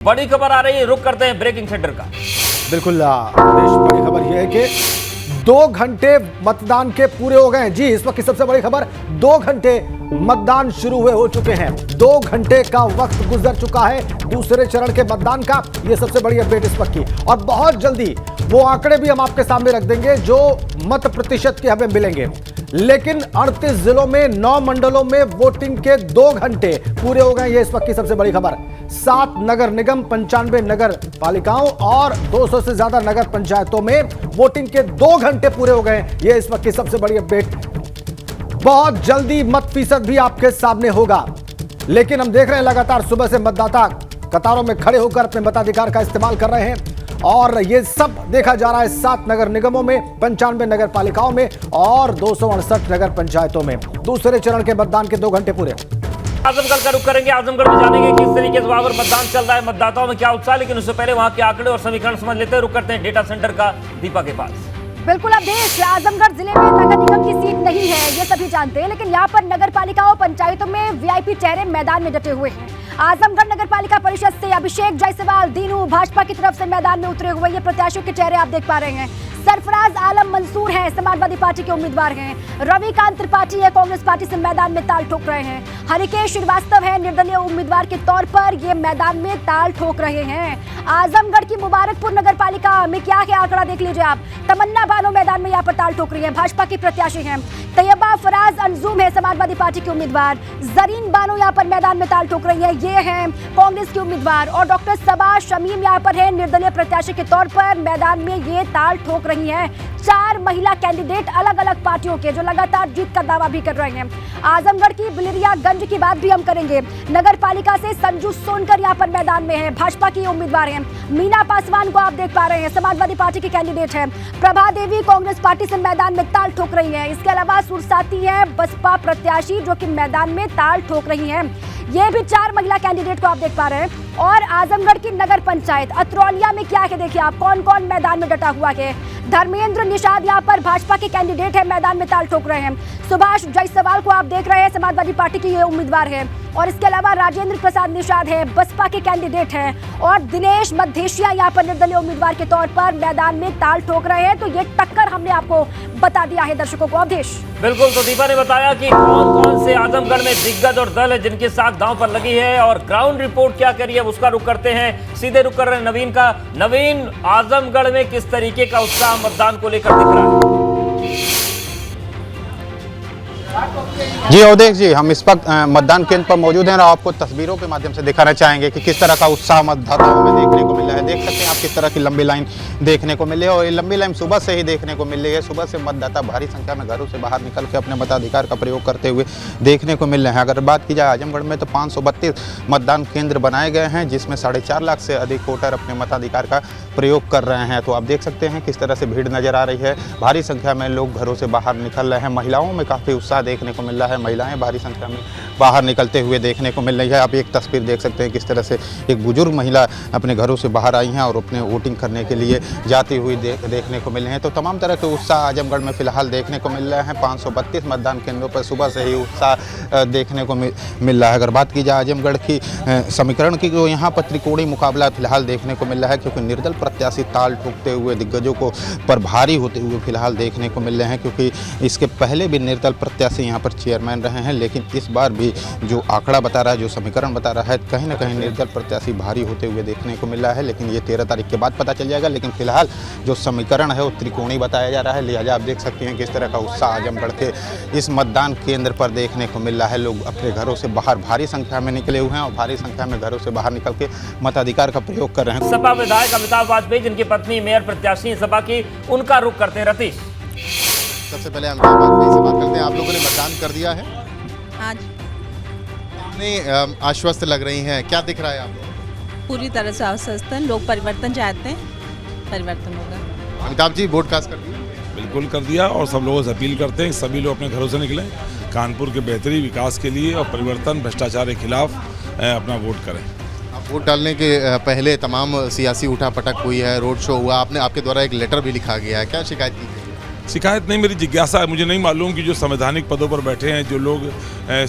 बड़ी खबर आ रही है, रुक करते हैं ब्रेकिंग सेंटर का। बिल्कुल देश, बड़ी खबर यह है कि 2 घंटे मतदान के पूरे हो गए हैं। जी, इस वक्त की सबसे बड़ी खबर, 2 घंटे मतदान शुरू हुए हो चुके हैं। 2 घंटे का वक्त गुजर चुका है दूसरे चरण के मतदान का। यह सबसे बड़ी अपडेट इस वक्त की, और बहुत जल्दी वो आंकड़े भी हम आपके सामने रख देंगे जो मत प्रतिशत के हमें मिलेंगे। लेकिन 38 जिलों में 9 मंडलों में वोटिंग के 2 घंटे पूरे हो गए। ये इस वक्त की सबसे बड़ी खबर। 7 नगर निगम, 95 नगर पालिकाओं और 200 से ज्यादा नगर पंचायतों में वोटिंग के 2 घंटे पूरे हो गए। ये इस वक्त की सबसे बड़ी अपडेट। बहुत जल्दी मत फीसद भी आपके सामने होगा। लेकिन हम देख रहे हैं लगातार सुबह से मतदाता कतारों में खड़े होकर अपने मताधिकार का इस्तेमाल कर रहे हैं, और ये सब देखा जा रहा है 7 नगर निगमों में, 95 नगर पालिकाओं में और 268 नगर पंचायतों में। दूसरे चरण के मतदान के 2 घंटे पूरे। आजमगढ़ का रुख करेंगे। आजमगढ़ में जानेंगे किस तरीके से वहां पर मतदान चल रहा है, मतदाताओं में क्या उत्साह। लेकिन उससे पहले वहां के आंकड़े और समीकरण समझ लेते हैं। रुक करते हैं डेटा सेंटर का दीपा के पास। बिल्कुल, अब देश आजमगढ़ जिले में नगर निगम की सीट नहीं है, ये सभी जानते हैं, लेकिन यहाँ पर नगर पालिकाओं पंचायतों में वीआईपी चेहरे मैदान में डटे हुए हैं। आजमगढ़ नगर पालिका परिषद से अभिषेक जायसवाल दीनू भाजपा की तरफ से मैदान में उतरे हुए ये प्रत्याशियों के चेहरे आप देख पा रहे हैं। सरफराज आलम मंसूर हैं, समाजवादी पार्टी के उम्मीदवार हैं। रविकांत त्रिपाठी है, कांग्रेस पार्टी से मैदान में ताल ठोक रहे हैं। हरिकेश श्रीवास्तव है, निर्दलीय उम्मीदवार के तौर पर ये मैदान में ताल ठोक रहे हैं। आजमगढ़ की मुबारकपुर नगर पालिका में क्या है आंकड़ा देख लीजिए आप। तमन्ना बानो मैदान में यहाँ पर ताल ठोक रही है, भाजपा की प्रत्याशी हैं। तैयबा फराज अंजुम है, समाजवादी पार्टी के उम्मीदवार। जरीन बानो यहाँ पर मैदान में ताल ठोक रही है, ये हैं कांग्रेस के उम्मीदवार। और डॉक्टर सबा शमीम यहाँ पर है, निर्दलीय प्रत्याशी के तौर पर मैदान में ये ताल ठोक रही हैं। 4 महिला कैंडिडेट अलग अलग पार्टियों के जो लगातार जीत का दावा भी कर रहे हैं। आजमगढ़ की बिलरियागंज की बात भी हम करेंगे। नगर पालिका से संजू सोनकर यहाँ पर मैदान में है, भाजपा की उम्मीदवार हैं। मीना पासवान को आप देख पा रहे हैं, समाजवादी पार्टी की कैंडिडेट है। प्रभा देवी कांग्रेस पार्टी से मैदान में ताल ठोक रही है। इसके अलावा सुरसाती है बसपा प्रत्याशी जो कि मैदान में ताल ठोक रही है। ये भी 4 महिला कैंडिडेट को आप देख पा रहे हैं। और आजमगढ़ की नगर पंचायत अतरौलिया में क्या है देखिए आप, कौन कौन मैदान में डटा हुआ है। धर्मेंद्र निषाद यहाँ पर भाजपा के कैंडिडेट है, मैदान में ताल ठोक रहे हैं। सुभाष जायसवाल को आप देख रहे हैं, समाजवादी पार्टी के ये उम्मीदवार है। और इसके अलावा राजेंद्र प्रसाद निषाद है, बसपा के कैंडिडेट हैं। और दिनेश मधेशिया यहाँ पर निर्दलीय उम्मीदवार के तौर पर मैदान में ताल ठोक रहे हैं। तो ये टक्कर हमने आपको बता दिया है दर्शकों को। अवधेश, बिल्कुल, तो दीपा ने बताया कि कौन कौन से आजमगढ़ में दिग्गज और दल है जिनके साथ दांव पर लगी है, और ग्राउंड रिपोर्ट क्या कह रही है उसका रुख करते हैं। सीधे रुख कर रहे हैं नवीन का। नवीन, आजमगढ़ में किस तरीके का उत्साह मतदान को लेकर दिख रहा है? जी अवधेश जी, हम इस वक्त मतदान केंद्र पर मौजूद हैं और आपको तस्वीरों के माध्यम से दिखाना चाहेंगे कि किस तरह का उत्साह मतदाताओं में देखने को मिल रहा है। देख सकते हैं आप किस तरह की लंबी लाइन देखने को मिली है, और ये लंबी लाइन सुबह से ही देखने को मिल रही है। सुबह से मतदाता भारी संख्या में घरों से बाहर निकल के अपने मताधिकार का प्रयोग करते हुए देखने को मिल रहे हैं। अगर बात की जाए आजमगढ़ में तो 532 मतदान केंद्र बनाए गए हैं, जिसमें 4.5 लाख से अधिक वोटर अपने मताधिकार का प्रयोग कर रहे हैं। तो आप देख सकते हैं किस तरह से भीड़ नजर आ रही है। भारी संख्या में लोग घरों से बाहर निकल रहे हैं। महिलाओं में काफ़ी उत्साह देखने को मिल रहा है, महिलाएं भारी संख्या में बाहर निकलते हुए देखने को मिल रही है। आप एक तस्वीर देख सकते हैं किस तरह से एक बुजुर्ग महिला अपने घरों से बाहर आई हैं और अपने वोटिंग करने के लिए जाती हुई देखने को मिल रहे हैं। तो तमाम तरह के उत्साह आजमगढ़ में फिलहाल देखने को मिल रहे हैं। 532 मतदान केंद्रों पर सुबह से ही उत्साह देखने को मिल रहा है। अगर बात की जाए आजमगढ़ की समीकरण की, जो यहाँ पर त्रिकोणीय मुकाबला फिलहाल देखने को मिल रहा है, क्योंकि निर्दल प्रत्याशी ताल ठोकते हुए दिग्गजों को पर भारी होते हुए फिलहाल देखने को मिल रहे हैं। क्योंकि इसके पहले भी निर्दल प्रत्याशी यहाँ पर चेयरमैन रहे हैं, लेकिन इस बार भी जो आंकड़ा बता रहा है, जो समीकरण बता रहा है, कहीं ना कहीं निर्दल प्रत्याशी भारी होते हुए देखने को मिल रहा है। लेकिन ये 13 तारीख के बाद पता चल जाएगा। लेकिन फिलहाल जो समीकरण है वो त्रिकोणीय बताया जा रहा है। लिहाजा आप देख सकते हैं किस तरह का उत्साह आजमगढ़ के इस मतदान केंद्र पर देखने को मिल रहा है। लोग अपने घरों से बाहर भारी संख्या में निकले हुए हैं और भारी संख्या में घरों से बाहर निकल के मताधिकार का प्रयोग कर रहे हैं। सपा विधायक अमिताभ वाजपेयी जिनकी पत्नी मेयर प्रत्याशी सपा की, उनका रुख करते हैं रतीश। सबसे पहले अमिताभ वाजपेयी से बात करते हैं। आप लोगों ने मतदान कर दिया है? हाँ जी, कितने आश्वस्त लग रही हैं, क्या दिख रहा है आप लोग? पूरी तरह से आश्वस्त हैं। लोग परिवर्तन चाहते हैं, परिवर्तन होगा। अमिताभ जी, वोट कास्ट कर दिया? बिल्कुल कर दिया, और सब लोगों से अपील करते हैं सभी लोग अपने घरों से निकलें, कानपुर के बेहतरी विकास के लिए और परिवर्तन भ्रष्टाचार के खिलाफ अपना वोट करें। आप वोट डालने के पहले तमाम सियासी उठापटक हुई है, रोड शो हुआ, आपके द्वारा एक लेटर भी लिखा गया है, क्या शिकायत की गई? शिकायत नहीं, मेरी जिज्ञासा है। मुझे नहीं मालूम कि जो संवैधानिक पदों पर बैठे हैं, जो लोग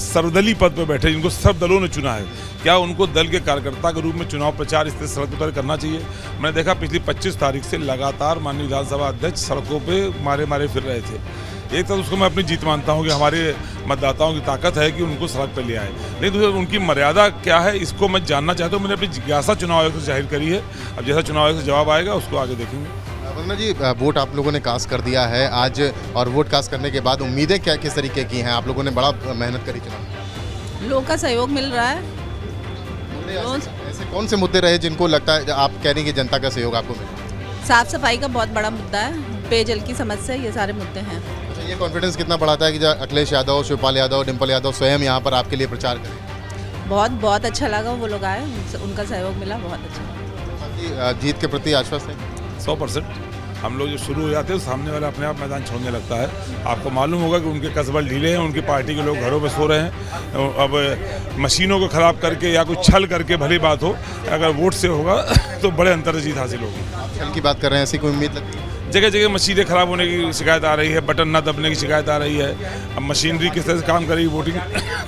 सर्वदलीय पद पर बैठे हैं, जिनको सब दलों ने चुना है, क्या उनको दल के कार्यकर्ता के रूप में चुनाव प्रचार इस तरह सड़क पर करना चाहिए? मैंने देखा पिछली 25 तारीख से लगातार माननीय विधानसभा अध्यक्ष सड़कों पर मारे फिर रहे थे। एक तरफ उसको मैं अपनी जीत मानता हूँ कि हमारे मतदाताओं की ताकत है कि उनको सड़क पर ले आए, लेकिन दूसरा उनकी मर्यादा क्या है, इसको मैं जानना चाहता हूँ। मैंने अपनी जिज्ञासा चुनाव आयोग से जाहिर करी है। अब जैसा चुनाव आयोग से जवाब आएगा उसको आगे देखेंगे। वंदना जी, वोट आप लोगों ने कास्ट कर दिया है आज, और वोट कास्ट करने के बाद उम्मीदें क्या किस तरीके की हैं? आप लोगों ने बड़ा मेहनत करी चुनाव, लोगों का सहयोग मिल रहा है। ऐसे कौन से मुद्दे रहे जिनको लगता है आप कह रही हैं कि जनता का सहयोग आपको मिला? साफ सफाई का बहुत बड़ा मुद्दा है, पेयजल की समस्या, ये सारे मुद्दे हैं। अच्छा, ये कॉन्फिडेंस कितना बढ़ाता है कि जब अखिलेश यादव, शिवपाल यादव, डिम्पल यादव स्वयं यहाँ पर आपके लिए प्रचार करें? बहुत अच्छा लगा, वो लोग आए, उनका सहयोग मिला, बहुत अच्छा। जीत के प्रति आश्वस्त है? 100%। हम लोग जो शुरू हो जाते हैं सामने वाला अपने आप मैदान छोड़ने लगता है। आपको मालूम होगा कि उनके कसबल ढीले हैं, उनकी पार्टी के लोग घरों पे सो रहे हैं। अब मशीनों को ख़राब करके या कुछ छल करके भली बात हो, अगर वोट से होगा तो बड़े अंतर से जीत हासिल होगी। छल की बात कर रहे हैं, ऐसी कोई उम्मीद लगती है? जगह जगह मशीनें ख़राब होने की शिकायत आ रही है, बटन न दबने की शिकायत आ रही है। अब मशीनरी किस तरह से काम करेगी, वोटिंग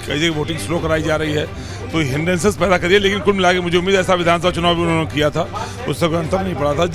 कई जगह वोटिंग स्लो कराई जा रही है, तो हिंड्रेंसेस पैदा करिए। लेकिन कुल मिला के मुझे उम्मीद है, ऐसा विधानसभा चुनाव भी उन्होंने किया था, उससे कोई अंतर नहीं पड़ा था।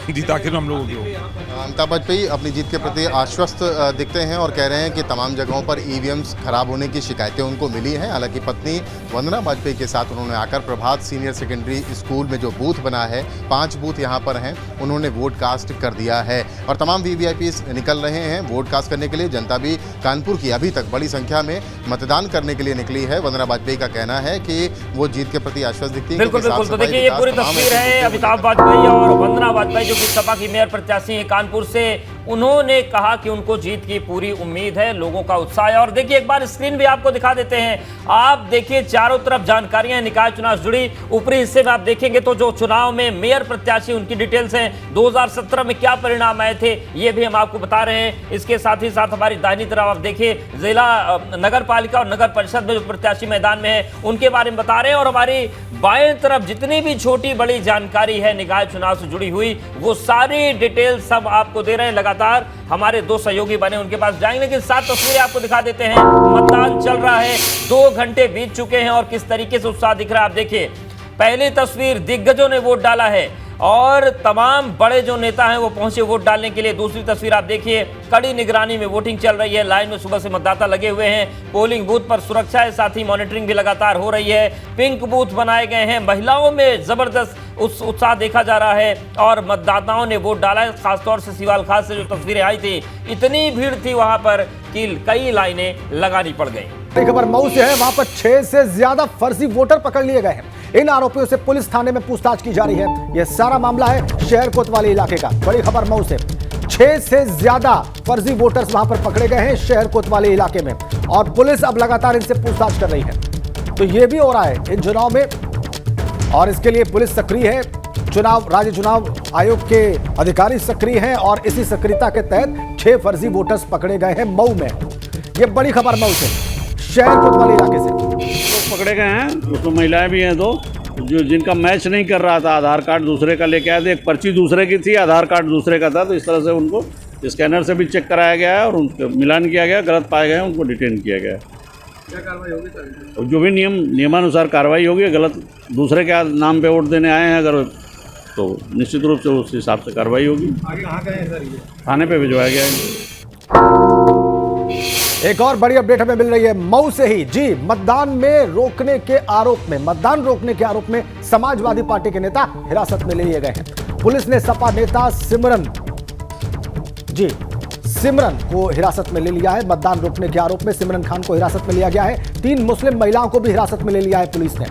जीत आखिर में हम लोगों की होगी। अमिताभ वाजपेयी अपनी जीत के प्रति आश्वस्त दिखते हैं और कह रहे हैं कि तमाम जगहों पर ईवीएम्स खराब होने की शिकायतें उनको मिली हैं। हालांकि पत्नी वंदना वाजपेयी के साथ उन्होंने आकर प्रभात सीनियर सेकेंडरी स्कूल में जो बूथ बना है, 5 बूथ यहाँ पर हैं, उन्होंने वोट कास्ट कर दिया है और तमाम वीवीआईपी निकल रहे हैं वोट कास्ट करने के लिए। जनता भी कानपुर की अभी तक बड़ी संख्या में मतदान करने के लिए निकली है। वंदना वाजपेयी का कहना है कि वो जीत के प्रति आश्वस्त दिखती है। बिल्कुल। तो देखिए, ये पूरी तस्वीर है अमिताभ वाजपेयी और वंदना वाजपेयी, जो कि सपा की मेयर प्रत्याशी है कानपुर से। उन्होंने कहा कि उनको जीत की पूरी उम्मीद है, लोगों का उत्साह है। और देखिए, एक बार स्क्रीन भी आपको दिखा देते हैं। आप देखिए, चारों तरफ जानकारियां निकाय चुनाव से जुड़ी। ऊपरी हिस्से में आप देखेंगे तो जो चुनाव में मेयर प्रत्याशी, उनकी डिटेल्स हैं। 2017 में क्या परिणाम आए थे, ये भी हम आपको बता रहे हैं। इसके साथ ही साथ हमारी दाहिनी तरफ आप देखिए, जिला नगर पालिका और नगर परिषद में जो प्रत्याशी मैदान में है, उनके बारे में बता रहे हैं। और हमारी बाएं तरफ जितनी भी छोटी बड़ी जानकारी है निकाय चुनाव से जुड़ी हुई, वो सारी डिटेल सब आपको दे रहे हैं। लगातार हमारे 2 सहयोगी बने, उनके पास जाएंगे, लेकिन 7 तस्वीरें आपको दिखा देते हैं। मतदान चल रहा है, 2 घंटे बीत चुके हैं और किस तरीके से उत्साह दिख रहा है आप देखिए। पहली तस्वीर, दिग्गजों ने वोट डाला है और तमाम बड़े जो नेता हैं वो पहुंचे वोट डालने के लिए। दूसरी तस्वीर आप देखिए, कड़ी निगरानी में वोटिंग चल रही है। लाइन में सुबह से मतदाता लगे हुए हैं। पोलिंग बूथ पर सुरक्षा है, साथ ही मॉनिटरिंग भी लगातार हो रही है। पिंक बूथ बनाए गए हैं। महिलाओं में जबरदस्त उत्साह देखा जा रहा है और मतदाताओं ने वोट डाला है। खासतौर से सीवाल खास से जो तस्वीरें आई थी, इतनी भीड़ थी वहां पर कि कई लाइनें लगानी पड़ गई। बड़ी खबर मऊ से है, वहां पर 6 से ज्यादा फर्जी वोटर पकड़ लिए गए हैं। इन आरोपियों से पुलिस थाने में पूछताछ की जा रही है। यह सारा मामला है शहर कोतवाली इलाके का। बड़ी खबर मऊ से, 6 से ज्यादा फर्जी वोटर्स वहां पर पकड़े गए हैं शहर कोतवाली इलाके में और पुलिस अब लगातार इनसे पूछताछ कर रही है। तो यह भी हो रहा है इन चुनाव में और इसके लिए पुलिस सक्रिय है। राज्य चुनाव आयोग के अधिकारी सक्रिय हैं और इसी सक्रियता के तहत 6 फर्जी वोटर्स पकड़े गए हैं मऊ में। यह बड़ी खबर मऊ से, शहर कोतवाली इलाके से। लोग पकड़े गए हैं, उसमें महिलाएं भी हैं 2, जो जिनका मैच नहीं कर रहा था। आधार कार्ड दूसरे का लेके आए थे, एक पर्ची दूसरे की थी, आधार कार्ड दूसरे का था। तो इस तरह से उनको स्कैनर से भी चेक कराया गया है और उनका मिलान किया गया। गलत पाए गए, उनको डिटेन किया गया। क्या कार्रवाई होगी? जो भी नियमानुसार कार्रवाई होगी। गलत दूसरे के नाम पे वोट देने आए हैं अगर, तो निश्चित रूप से उस हिसाब से कार्रवाई होगी। आगे कहाँ गए सर ये? थाने पे भिजवाया गया है। एक और बड़ी अपडेट हमें मिल रही है मऊ से ही। जी, मतदान रोकने के आरोप में समाजवादी पार्टी के नेता हिरासत में ले लिए गए हैं। पुलिस ने सपा नेता सिमरन को हिरासत में ले लिया है। मतदान रोकने के आरोप में सिमरन खान को हिरासत में लिया गया है। 3 मुस्लिम महिलाओं को भी हिरासत में ले लिया है पुलिस ने।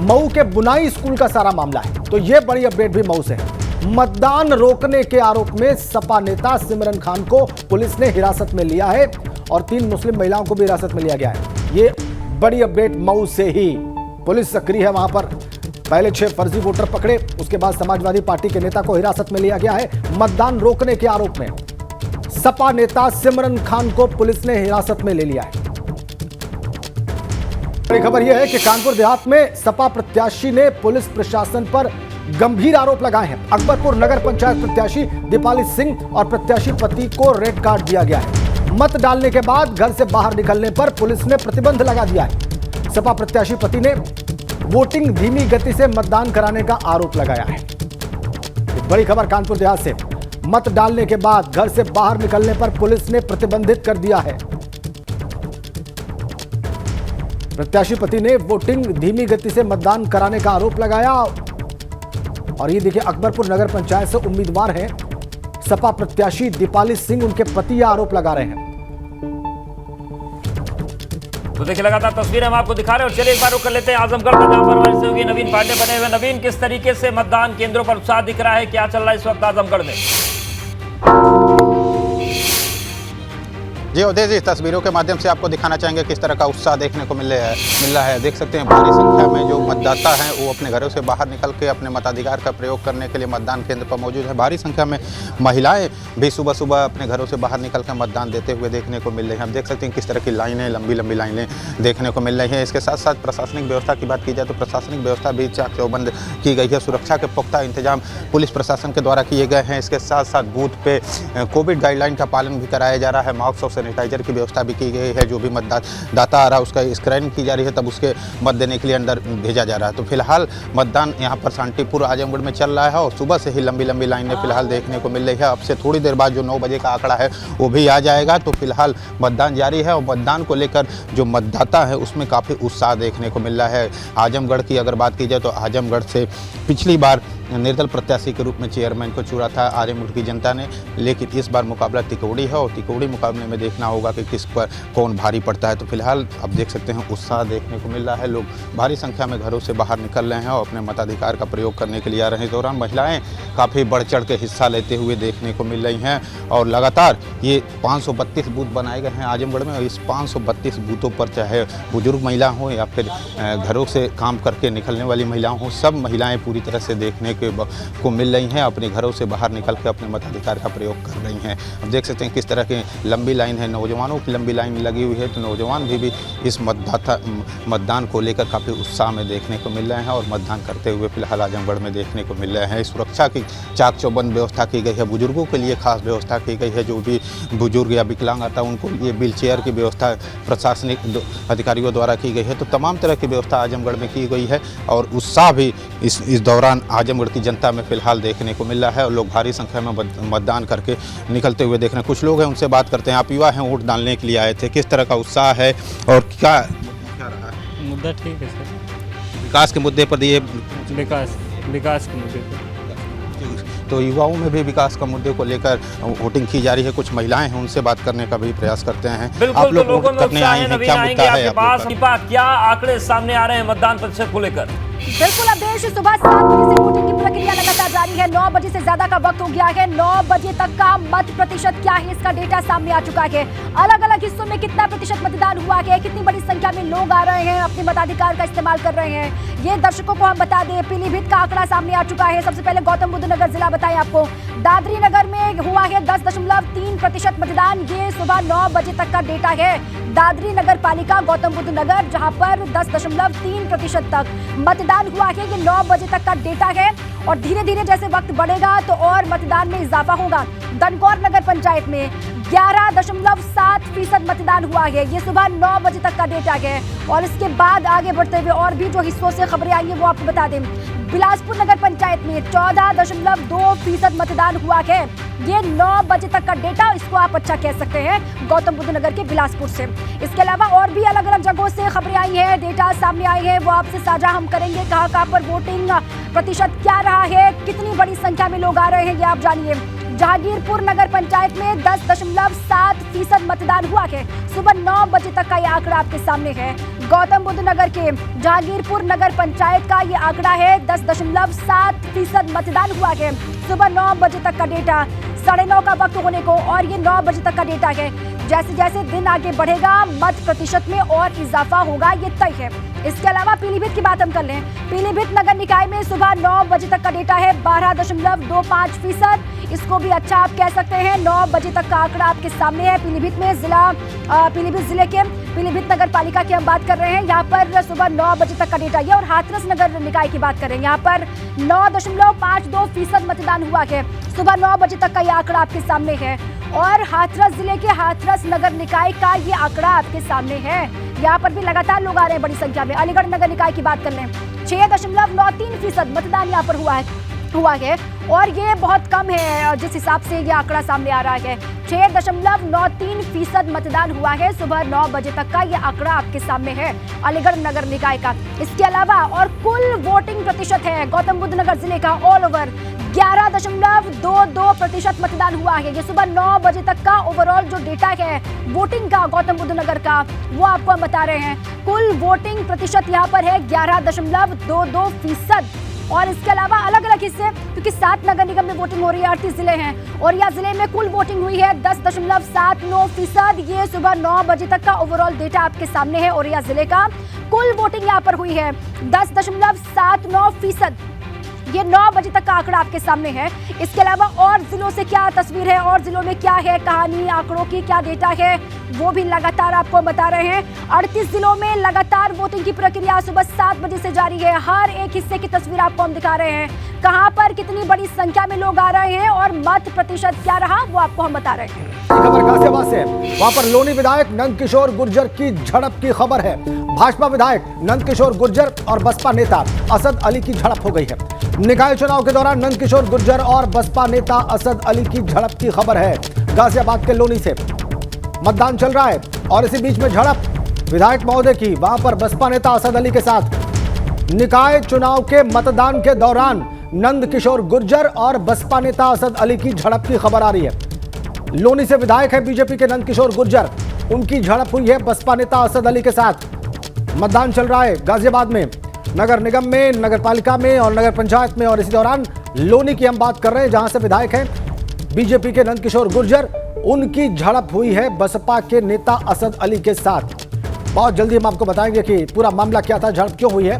मऊ के बुनाई स्कूल का सारा मामला है। तो यह बड़ी अपडेट भी मऊ से है। मतदान रोकने के आरोप में सपा नेता सिमरन खान को पुलिस ने हिरासत में लिया है और 3 मुस्लिम महिलाओं को भी हिरासत में लिया गया है। ये बड़ी अपडेट मऊ से ही। पुलिस सक्रिय है वहां पर। पहले 6 फर्जी वोटर पकड़े, उसके बाद समाजवादी पार्टी के नेता को हिरासत में लिया गया है। मतदान रोकने के आरोप में सपा नेता सिमरन खान को पुलिस ने हिरासत में ले लिया है। बड़ी खबर यह है कि कानपुर देहात में सपा प्रत्याशी ने पुलिस प्रशासन पर गंभीर आरोप लगाए हैं। अकबरपुर नगर पंचायत प्रत्याशी दीपाली सिंह और प्रत्याशी पति को रेड कार्ड दिया गया है। मत डालने के बाद घर से बाहर निकलने पर पुलिस ने प्रतिबंध लगा दिया है। सपा प्रत्याशी पति ने वोटिंग धीमी गति से मतदान कराने का आरोप लगाया है। बड़ी खबर कानपुर देहात से। मत डालने के बाद घर से बाहर निकलने पर पुलिस ने प्रतिबंधित कर दिया है। प्रत्याशी पति ने वोटिंग धीमी गति से मतदान कराने का आरोप लगाया। और ये देखिए, अकबरपुर नगर पंचायत से उम्मीदवार हैं सपा प्रत्याशी दीपाली सिंह, उनके पति यह आरोप लगा रहे हैं। तो देखिए, लगातार तस्वीरें हम आपको दिखा रहे हैं और चलिए एक बार रुक कर लेते हैं आजमगढ़ का, जहां पर हमारे सहयोगी नवीन पांडे बने हुए। नवीन, किस तरीके से मतदान केंद्रों पर उत्साह दिख रहा है, क्या चल रहा है इस वक्त आजमगढ़ में? जी उदय जी, तस्वीरों के माध्यम से आपको दिखाना चाहेंगे किस तरह का उत्साह देखने को मिल रहा है। देख सकते हैं भारी संख्या में जो मतदाता हैं वो अपने घरों से बाहर निकल के अपने मताधिकार का प्रयोग करने के लिए मतदान केंद्र पर मौजूद है। भारी संख्या में महिलाएं भी सुबह सुबह अपने घरों से बाहर निकल कर मतदान देते हुए देखने को मिल रही हैं। हम देख सकते हैं किस तरह की लाइनें, लंबी लंबी लाइनें देखने को मिल रही हैं। इसके साथ साथ प्रशासनिक व्यवस्था की बात की जाए तो प्रशासनिक व्यवस्था भी चाक चौबंद की गई है। सुरक्षा के पुख्ता इंतजाम पुलिस प्रशासन के द्वारा किए गए हैं। इसके साथ साथ बूथ पे कोविड गाइडलाइन का पालन भी कराया जा रहा है। मास्क और सैनिटाइजर की व्यवस्था भी की गई है। जो भी मतदाता आ रहा है उसका स्क्रीनिंग की जा रही है, तब उसके मत देने के लिए अंदर भेजा जा रहा है। तो फिलहाल मतदान यहाँ पर शांतिपुर आजमगढ़ में चल रहा है और सुबह से ही लंबी लंबी लाइनें फिलहाल देखने को मिल रही है। अब से थोड़ी देर बाद जो 9 बजे का आंकड़ा है वो भी आ जाएगा। तो फिलहाल मतदान जारी है और मतदान को लेकर जो मतदाता है उसमें काफ़ी उत्साह देखने को मिल रहा है। आजमगढ़ की अगर बात की जाए तो आजमगढ़ से पिछली बार निर्दल प्रत्याशी के रूप में चेयरमैन को चुना था आजमगढ़ की जनता ने, लेकिन इस बार मुकाबला तिकोड़ी है और तिकोड़ी मुकाबले में देखना होगा कि किस पर कौन भारी पड़ता है। तो फिलहाल अब देख सकते हैं उत्साह देखने को मिल रहा है। लोग भारी संख्या में घरों से बाहर निकल रहे हैं और अपने मताधिकार का प्रयोग करने के लिए आ रहे हैं। इस दौरान महिलाएं काफ़ी बढ़ चढ़ के हिस्सा लेते हुए देखने को मिल रही हैं और लगातार ये 532 बूथ बनाए गए हैं आजमगढ़ में और इस 532 बूथों पर चाहे बुजुर्ग महिला हो या फिर घरों से काम करके निकलने वाली महिलाएं हों, सब महिलाएं पूरी तरह से देखने को मिल रही हैं। अपने घरों से बाहर निकल के अपने मताधिकार का प्रयोग कर रही हैं। अब देख सकते हैं किस तरह की लंबी लाइन है, नौजवानों की लंबी लाइन लगी हुई है। तो नौजवान भी इस मतदान को लेकर काफ़ी उत्साह में देखने को मिल रहे हैं और मतदान करते हुए फिलहाल आजमगढ़ में देखने को मिल रहे हैं। सुरक्षा की चाक चौबंद व्यवस्था की गई है। बुजुर्गों के लिए खास व्यवस्था की गई है। जो भी बुजुर्ग या विकलांग आता है उनको ये व्हील चेयर की व्यवस्था प्रशासनिक अधिकारियों द्वारा की गई है। तो तमाम तरह की व्यवस्था आजमगढ़ में की गई है और उत्साह भी इस दौरान आजमगढ़ की जनता में फिलहाल देखने को मिल रहा है और लोग भारी संख्या में मतदान करके निकलते हुए देख रहे हैं। कुछ लोग हैं उनसे बात करते हैं। आप युवा हैं, वोट डालने के लिए आए थे, किस तरह का उत्साह है और क्या रहा है? मुद्दा ठीक है सर, विकास के मुद्दे पर ये विकास के मुद्दे पर तो युवाओं में भी विकास का मुद्दे को लेकर वोटिंग की जा रही है। कुछ महिलाएं हैं, उनसे बात करने का भी प्रयास करते हैं। बिल्कुल, आप लोग तो लोगों वोट में करने उत्साह आए है। हैं, नवीन क्या आएंगे मुद्दा है आपके पास? दीपा, क्या आंकड़े सामने आ रहे हैं मतदान प्रतिशत को लेकर? बिल्कुल, अब देश सुबह 7 बजे से वोटिंग की प्रक्रिया लगातार जारी है। 9 बजे से ज्यादा का वक्त हो गया है। 9 बजे तक का मत प्रतिशत क्या है इसका डेटा सामने आ चुका है। अलग अलग हिस्सों में कितना प्रतिशत मतदान हुआ है, कितनी बड़ी संख्या में लोग आ रहे हैं, अपने मताधिकार का इस्तेमाल कर रहे हैं, ये दर्शकों को हम बता दें। पीलीभीत का आंकड़ा सामने आ चुका है। सबसे पहले गौतम बुद्ध नगर जिला बताएं आपको, दादरी नगर में हुआ है 10.3% मतदान। ये सुबह 9 बजे तक का डेटा है। दादरी नगर पालिका गौतम बुद्ध नगर, जहां पर 10.3% तक मतदान हुआ है। ये 9 बजे तक का डेटा है और धीरे धीरे जैसे वक्त बढ़ेगा तो और मतदान में इजाफा होगा। दनकौर नगर पंचायत में 11.7% मतदान हुआ है। ये सुबह 9 बजे तक का डेटा है और इसके बाद आगे बढ़ते हुए और भी जो हिस्सों से खबरें आई हैं वो आपको बता दें। बिलासपुर नगर पंचायत में 14.2% मतदान हुआ है। ये 9 बजे तक का डेटा, इसको आप अच्छा कह सकते हैं गौतम बुद्ध नगर के बिलासपुर से। इसके अलावा और भी अलग अलग जगहों से खबरें आई हैं, डेटा सामने आए हैं, वो आपसे साझा हम करेंगे। कहाँ पर वोटिंग प्रतिशत क्या रहा है, कितनी बड़ी संख्या में लोग आ रहे हैं, ये आप जानिए। जहांगीरपुर नगर पंचायत में 10.7% मतदान हुआ है। सुबह 9 बजे तक का ये आंकड़ा आपके सामने है। गौतम बुद्ध नगर के जहांगीरपुर नगर पंचायत का ये आंकड़ा है, 10.7% मतदान हुआ है। सुबह 9 बजे तक का डेटा, 9:30 का वक्त होने को और ये 9 बजे तक का डेटा है। जैसे जैसे दिन आगे बढ़ेगा मत प्रतिशत में और इजाफा होगा, ये तय है। इसके अलावा पीलीभीत की बात हम कर लें। पीलीभीत नगर निकाय में सुबह 9 बजे तक का डेटा है 12.25%। इसको भी अच्छा आप कह सकते हैं। 9 बजे तक का आंकड़ा आपके सामने है। पीलीभीत में पीलीभीत जिले के पीलीभीत नगर पालिका की हम बात कर रहे हैं। यहाँ पर सुबह 9 बजे तक का डेटा है। और हाथरस नगर निकाय की बात करें, यहाँ पर 9.52% मतदान हुआ है। सुबह 9 बजे तक का ये आंकड़ा आपके सामने है। और हाथरस जिले के हाथरस नगर निकाय का ये आंकड़ा आपके सामने है। यहाँ पर भी लगातार लोग आ रहे हैं बड़ी संख्या में। अलीगढ़ नगर निकाय की बात कर लें, 6.93% मतदान यहाँ पर हुआ है और ये बहुत कम है जिस हिसाब से ये आंकड़ा सामने आ रहा है। 6.93% मतदान हुआ है। सुबह 9 बजे तक का ये आंकड़ा आपके सामने है अलीगढ़ नगर निकाय का। इसके अलावा और कुल वोटिंग प्रतिशत है गौतम बुद्ध नगर जिले का ऑल ओवर 11.22% मतदान हुआ है। ये सुबह 9 बजे तक का ओवरऑल जो डेटा है वोटिंग का गौतम बुद्ध नगर का, वो आपको हम बता रहे हैं। कुल वोटिंग प्रतिशत यहाँ पर है 11.22%। और इसके अलावा अलग अलग हिस्से, क्योंकि 7 नगर निगम में वोटिंग हो रही है, 38 जिले हैं। औरिया जिले में कुल वोटिंग हुई है 10.79%। ये सुबह 9 बजे तक का ओवरऑल डेटा आपके सामने है। औरिया जिले का कुल वोटिंग यहाँ पर हुई है 10.79%। ये 9 बजे तक का आंकड़ा आपके सामने है। इसके अलावा और जिलों से क्या तस्वीर है, और जिलों में क्या है कहानी, आंकड़ों की क्या डेटा है, वो भी लगातार आपको बता रहे हैं। 38 जिलों में लगातार वोटिंग की प्रक्रिया सुबह 7 बजे से जारी है। हर एक हिस्से की तस्वीर आपको हम दिखा रहे हैं, कहां पर कितनी बड़ी संख्या में लोग आ रहे हैं और मत प्रतिशत क्या रहा वो आपको हम बता रहे हैं। खबर गाजियाबाद से, वहां पर लोनी विधायक नंदकिशोर गुर्जर की झड़प की खबर है। भाजपा विधायक नंदकिशोर गुर्जर और बसपा नेता असद अली की झड़प हो गई है। निकाय चुनाव के दौरान नंदकिशोर गुर्जर और बसपा नेता असद अली की झड़प की खबर है गाजियाबाद के लोनी से। मतदान चल रहा है और इसी बीच में झड़प विधायक महोदय की वहां पर बसपा नेता असद अली के साथ। निकाय चुनाव के मतदान के दौरान नंदकिशोर गुर्जर और बसपा नेता असद अली की झड़प की खबर आ रही है। लोनी से विधायक है बीजेपी के नंदकिशोर गुर्जर, उनकी झड़प हुई है बसपा नेता असद अली के साथ। मतदान चल रहा है गाजियाबाद में, नगर निगम में, नगर पालिका में और नगर पंचायत में। और इसी दौरान लोनी की हम बात कर रहे हैं जहां से विधायक हैं बीजेपी के नंदकिशोर गुर्जर, उनकी झड़प हुई है बसपा के नेता असद अली के साथ। बहुत जल्दी हम आपको बताएंगे कि पूरा मामला क्या था, झड़प क्यों हुई है।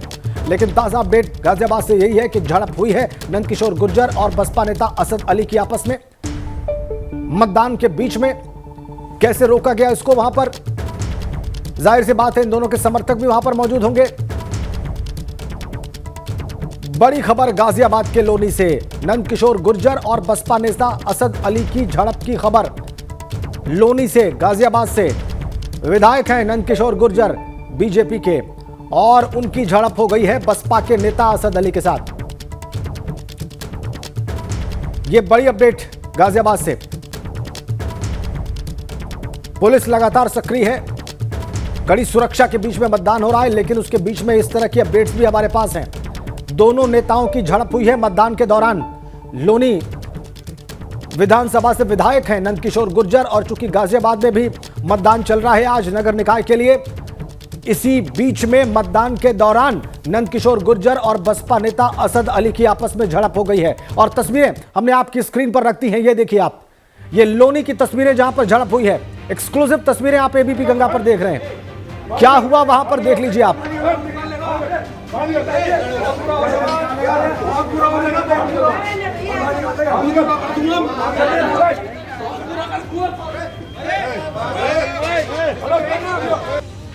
लेकिन ताजा अपडेट गाजियाबाद से यही है कि झड़प हुई है नंदकिशोर गुर्जर और बसपा नेता असद अली की आपस में। मतदान के बीच में कैसे रोका गया इसको, वहां पर जाहिर सी बात है इन दोनों के समर्थक भी वहां पर मौजूद होंगे। बड़ी खबर गाजियाबाद के लोनी से, नंदकिशोर गुर्जर और बसपा नेता असद अली की झड़प की खबर लोनी से, गाजियाबाद से। विधायक हैं नंदकिशोर गुर्जर बीजेपी के और उनकी झड़प हो गई है बसपा के नेता असद अली के साथ। यह बड़ी अपडेट गाजियाबाद से। पुलिस लगातार सक्रिय है, कड़ी सुरक्षा के बीच में मतदान हो रहा है, लेकिन उसके बीच में इस तरह की अपडेट्स भी हमारे पास हैं। दोनों नेताओं की झड़प हुई है मतदान के दौरान। लोनी विधानसभा से विधायक हैं नंदकिशोर गुर्जर और चूंकि गाजियाबाद में भी मतदान चल रहा है आज नगर निकाय के लिए, इसी बीच में मतदान के दौरान नंदकिशोर गुर्जर और बसपा नेता असद अली की आपस में झड़प हो गई है। और तस्वीरें हमने आपकी स्क्रीन पर रखती हैं, ये देखिए आप, ये लोनी की तस्वीरें जहां पर झड़प हुई है। एक्सक्लूसिव तस्वीरें आप एबीपी गंगा पर देख रहे हैं। क्या हुआ वहां पर देख लीजिए आप।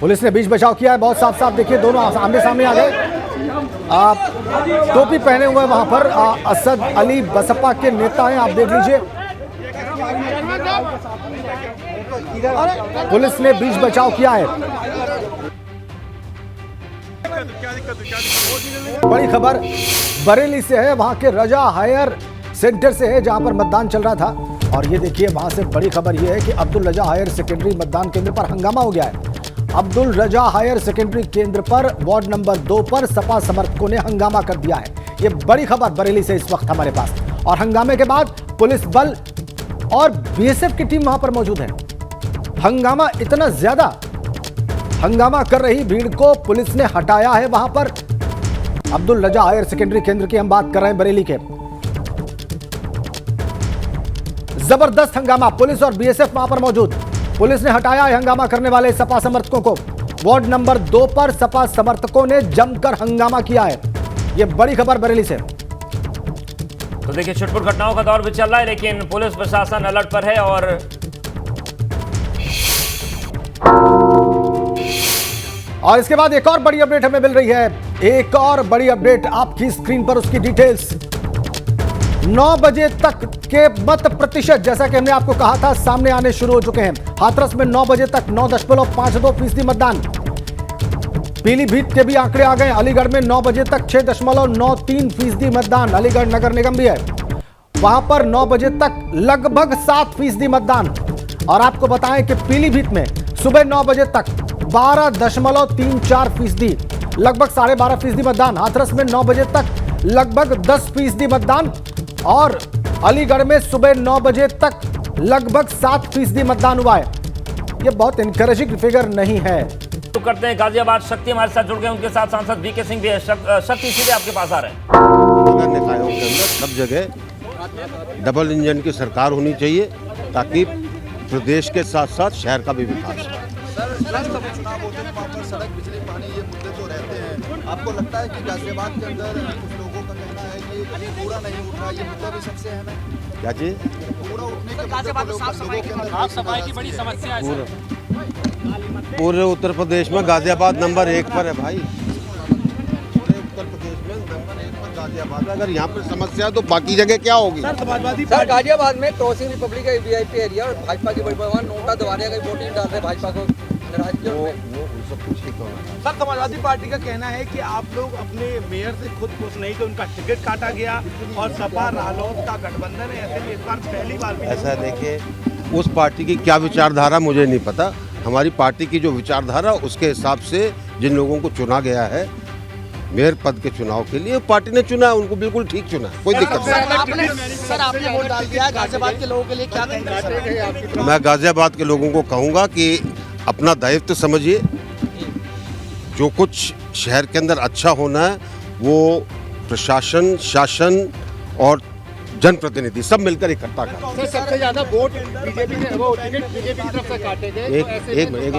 पुलिस ने बीच बचाव किया है, बहुत साफ साफ देखिए, दोनों आमने सामने आ गए। टोपी पहने हुए वहां पर असद अली बसपा के नेता हैं, आप देख लीजिए। पुलिस ने बीच बचाव किया है। बड़ी खबर बरेली से है, वहां के रजा हायर सेंटर से है जहां पर मतदान चल रहा था। और ये देखिए वहां से बड़ी खबर ये है कि अब्दुल रजा हायर सेकेंडरी मतदान केंद्र पर हंगामा हो गया है। अब्दुल रजा हायर सेकेंडरी केंद्र पर वार्ड नंबर 2 पर सपा समर्थकों ने हंगामा कर दिया है। ये बड़ी खबर बरेली से इस वक्त हमारे पास। और हंगामे के बाद पुलिस बल और बीएसएफ की टीम वहां पर मौजूद है। हंगामा इतना ज्यादा, हंगामा कर रही भीड़ को पुलिस ने हटाया है वहां पर। अब्दुल रजा हायर सेकेंडरी केंद्र की हम बात कर रहे हैं बरेली के। जबरदस्त हंगामा, पुलिस और बीएसएफ वहां पर मौजूद। पुलिस ने हटाया हंगामा करने वाले सपा समर्थकों को। वार्ड नंबर 2 पर सपा समर्थकों ने जमकर हंगामा किया है। यह बड़ी खबर बरेली से। तो देखिए, छिटपुट घटनाओं का दौर भी चल रहा है, लेकिन पुलिस प्रशासन अलर्ट पर है। और इसके बाद एक और बड़ी अपडेट हमें मिल रही है। एक और बड़ी अपडेट आपकी स्क्रीन पर, उसकी डिटेल्स। 9 बजे तक के मत प्रतिशत, जैसा कि हमने आपको कहा था, सामने आने शुरू हो चुके हैं। हाथरस में 9 बजे तक 9.52% मतदान। पीलीभीत के भी आंकड़े आ गए। अलीगढ़ में 9 बजे तक 6.93% मतदान। अलीगढ़ नगर निगम भी है, वहां पर 9 बजे तक लगभग 7% मतदान। और आपको बताएं कि पीलीभीत में सुबह 9 बजे तक 12.34%, लगभग 12.5% मतदान। हाथरस में 9 बजे तक लगभग 10% मतदान। और अलीगढ़ में सुबह 9 बजे तक लगभग 7% मतदान हुआ है। यह बहुत इंकरेजिंग फिगर नहीं है। तो करते हैं गाजियाबाद। शक्ति हमारे साथ जुड़ गए, उनके साथ सांसद वीके सिंह भी है। शक्ति, सीधे आपके पास आ रहे हैं। नगर निकायों के अंदर सब जगह डबल इंजन की सरकार होनी चाहिए, ताकि प्रदेश के साथ साथ शहर का भी विकास हो। चुनाव होते हैं, वहाँ पर सड़क, बिजली, पानी, ये मुद्दे तो रहते हैं। आपको लगता है कि गाजियाबाद के अंदर कुछ लोगों का कहना है कि कूड़ा नहीं उठ रहा, ये मुद्दा भी सबसे अहम है? क्या चीज? कूड़ा उठने के मुद्दे, साफ सफाई की बड़ी समस्या है। पूरे उत्तर प्रदेश में गाजियाबाद नंबर 1 पर है भाई। पूरे उत्तर प्रदेश में नंबर 1 पर गाजियाबाद। अगर यहाँ पर समस्या है तो बाकी जगह क्या होगी? सर, गाजियाबाद में क्रॉसिंग रिपब्लिक का वीआईपी एरिया और भाजपा की बड़ी भगवान नोटा दबाने का वोटिंग डाल रहे भाजपा को। सर, समाजवादी पार्टी का कहना है कि आप लोग अपने मेयर से खुद खुश नहीं थे, उनका टिकट काटा गया और सपा रालोद का गठबंधन है। ऐसे में इस बार पहली बार भी ऐसा देखिए, उस पार्टी की क्या विचारधारा मुझे नहीं पता। हमारी पार्टी की जो विचारधारा, उसके हिसाब से जिन लोगों को चुना गया है मेयर पद के चुनाव के लिए, पार्टी ने चुना है, उनको बिल्कुल ठीक चुना है, कोई दिक्कत नहीं। सर, आपने वोट डाल दिया, गाजियाबाद के लोगों के लिए क्या कहेंगे? मैं गाजियाबाद के लोगों को कहूँगा कि अपना दायित्व समझिए। जो कुछ शहर के अंदर अच्छा होना है वो प्रशासन, शासन और जनप्रतिनिधि सब मिलकर इकट्ठा कर। सबसे ज्यादा वोट बीजेपी ने, वो टिकट बीजेपी की तरफ से काटे गए। एक मिनट,